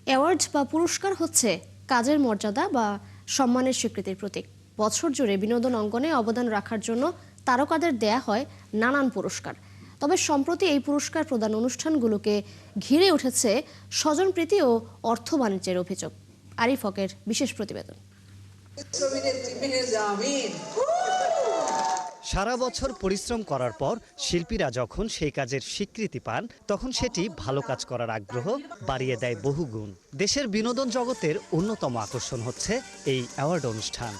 Award বা পুরস্কার হচ্ছে কাজের মর্যাদা বা সম্মানের স্বীকৃতির প্রতীক। বছর জুড়ে বিনোদন অঙ্গনে অবদান রাখার জন্য তারকাদের দেয়া হয় নানান পুরস্কার। তবে সম্প্রতি এই পুরস্কার প্রদান অনুষ্ঠানগুলোকে ঘিরে উঠেছে স্বজনপ্রীতি ও অর্থ বাণিজ্যের অভিযোগ। আরিফ হকের বিশেষ প্রতিবেদন। সারা বছর পরিশ্রম করার পর শিল্পীরা যখন সেই কাজের স্বীকৃতি পান, তখন সেটি ভালো কাজ করার আগ্রহ বাড়িয়ে দেয় বহুগুণ। দেশের বিনোদন জগতের অন্যতম আকর্ষণ হচ্ছে এই অ্যাওয়ার্ড অনুষ্ঠান।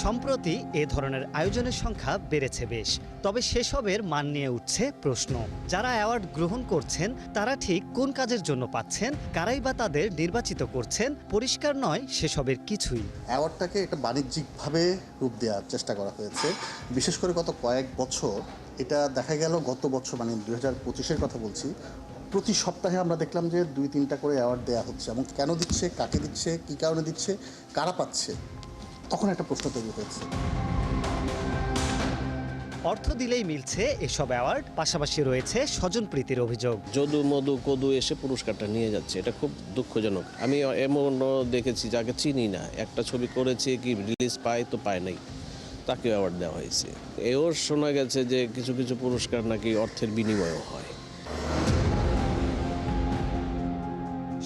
সম্প্রতি এ ধরনের আয়োজনের সংখ্যা বেড়েছে বেশ, তবে সেসবের মান নিয়ে উঠছে প্রশ্ন। যারা অ্যাওয়ার্ড গ্রহণ করছেন তারা ঠিক কোন কাজের জন্য পাচ্ছেন, কারাই বা তাদের নির্বাচিত করছেন, পরিষ্কার নয় সেসবের কিছুই। অ্যাওয়ার্ডটাকে একটা বাণিজ্যিকভাবে রূপ দেওয়ার চেষ্টা করা হয়েছে, বিশেষ করে গত কয়েক বছর। এটা দেখা গেল গত বছর, মানে 2025-এর কথা বলছি, প্রতি সপ্তাহে আমরা দেখলাম যে 2-3টা করে অ্যাওয়ার্ড দেওয়া হচ্ছে। এবং কেন দিচ্ছে, কাকে দিচ্ছে, কী কারণে দিচ্ছে, কারা পাচ্ছে, তখন একটা প্রশ্ন তৈরি হয়েছে। অর্থ দিলেই মিলছে এসব অ্যাওয়ার্ড, পাশাপাশি রয়েছে স্বজনপ্রীতির অভিযোগ। যদু মধু কদু এসে পুরস্কারটা নিয়ে যাচ্ছে, এটা খুব দুঃখজনক। আমি এমনও দেখেছি যাকে চিনি না, একটা ছবি করেছে কি রিলিজ পায় তো পায় নাই, তাকে অ্যাওয়ার্ড দেওয়া হয়েছে। এও শোনা গেছে যে কিছু কিছু পুরস্কার নাকি অর্থের বিনিময়েও হয়।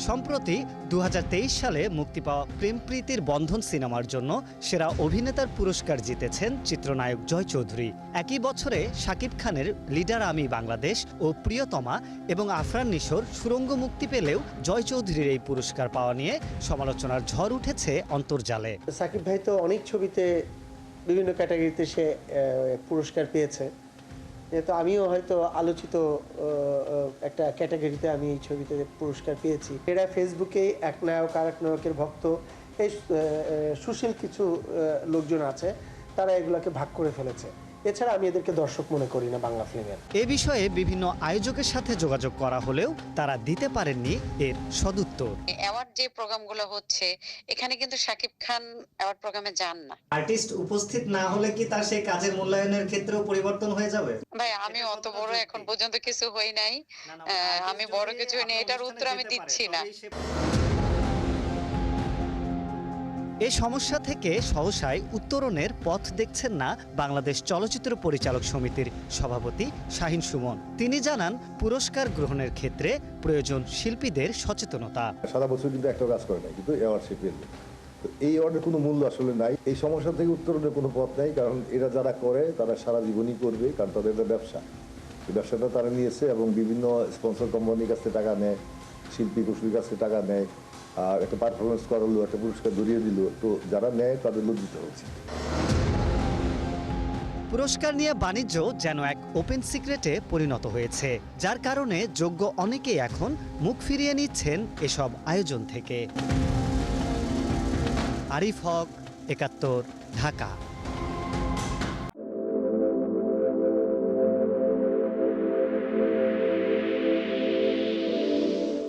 সম্প্রতি 2023 সালে মুক্তি পাওয়া প্রেম প্রীতির বন্ধন সিনেমার জন্য সেরা অভিনেতার পুরস্কার জিতেছেন চিত্রনায়ক জয় চৌধুরী। একই বছরে শাকিব খানের লিডার আমি বাংলাদেশ ও প্রিয়তমা এবং আফরান নিশোর সুরঙ্গ মুক্তি পেলেও জয় চৌধুরীর এই পুরস্কার পাওয়া নিয়ে সমালোচনার ঝড় উঠেছে অন্তর্জালে। শাকিব ভাই তো অনেক ছবিতে বিভিন্ন ক্যাটাগরিতে সে পুরস্কার পেয়েছে, তো আমিও হয়তো আলোচিত একটা ক্যাটাগরিতে আমি এই ছবিতে পুরস্কার পেয়েছি। এরা ফেসবুকে এক নায়ক আর এক নায়কের ভক্ত, এই সুশীল কিছু লোকজন আছে, তারা এগুলোকে ভাগ করে ফেলেছে। এছাড়া আমি এদেরকে দর্শক মনে করি না বাংলা ফিল্মের। এ বিষয়ে বিভিন্ন আয়োজকের সাথে যোগাযোগ করা হলেও তারা দিতে পারেননি এর সদুত্তর। অ্যাওয়ার্ড যে প্রোগ্রামগুলো হচ্ছে, এখানে কিন্তু শাকিব খান অ্যাওয়ার্ড প্রোগ্রামে যান না। আর্টিস্ট উপস্থিত না হলে কি তার সেই কাজের মূল্যায়নের ক্ষেত্রেও পরিবর্তন হয়ে যাবে? ভাই, আমি অত বড় এখন পর্যন্ত কিছু হই নাই, আমি বড় কিছু হই নাই, এটার উত্তর আমি দিচ্ছি না। এই সমস্যা থেকে সহসায় উত্তরণের পথ দেখছেন না বাংলাদেশ চলচ্চিত্র পরিচালক সমিতির সভাপতি শাহিন সুমন। তিনি জানান, পুরস্কার গ্রহণের ক্ষেত্রে প্রয়োজন শিল্পীদের সচেতনতা। সারা বছর কিন্তু একটা কাজ করে না, কিন্তু অ্যাওয়ার্ড সে পেল, এই অ্যাওয়ার্ডের কোনো মূল্য আসলে নাই। এই সমস্যা থেকে উত্তরণের কোনো পথ নাই, কারণ এরা যারা করে তারা সারা জীবনই করবে, কারণ তাদের একটা ব্যবসা, এই ব্যবসাটা তারা নিয়েছে এবং বিভিন্ন স্পন্সর কোম্পানির কাছে টাকা নেয়, শিল্পী কুশলীর কাছে টাকা নেয়, আর একটা পারফরমেন্স করালো, একটা পুরস্কার ধরিয়ে দিল, তো যারা নেয় তাদের লজ্জিত হচ্ছে। পুরস্কার নিয়ে বাণিজ্য যেন এক ওপেন সিক্রেটে পরিণত হয়েছে, যার কারণে যোগ্য অনেকেই এখন মুখ ফিরিয়ে নিচ্ছেন এসব আয়োজন থেকে। আরিফ হক, ৭১, ঢাকা।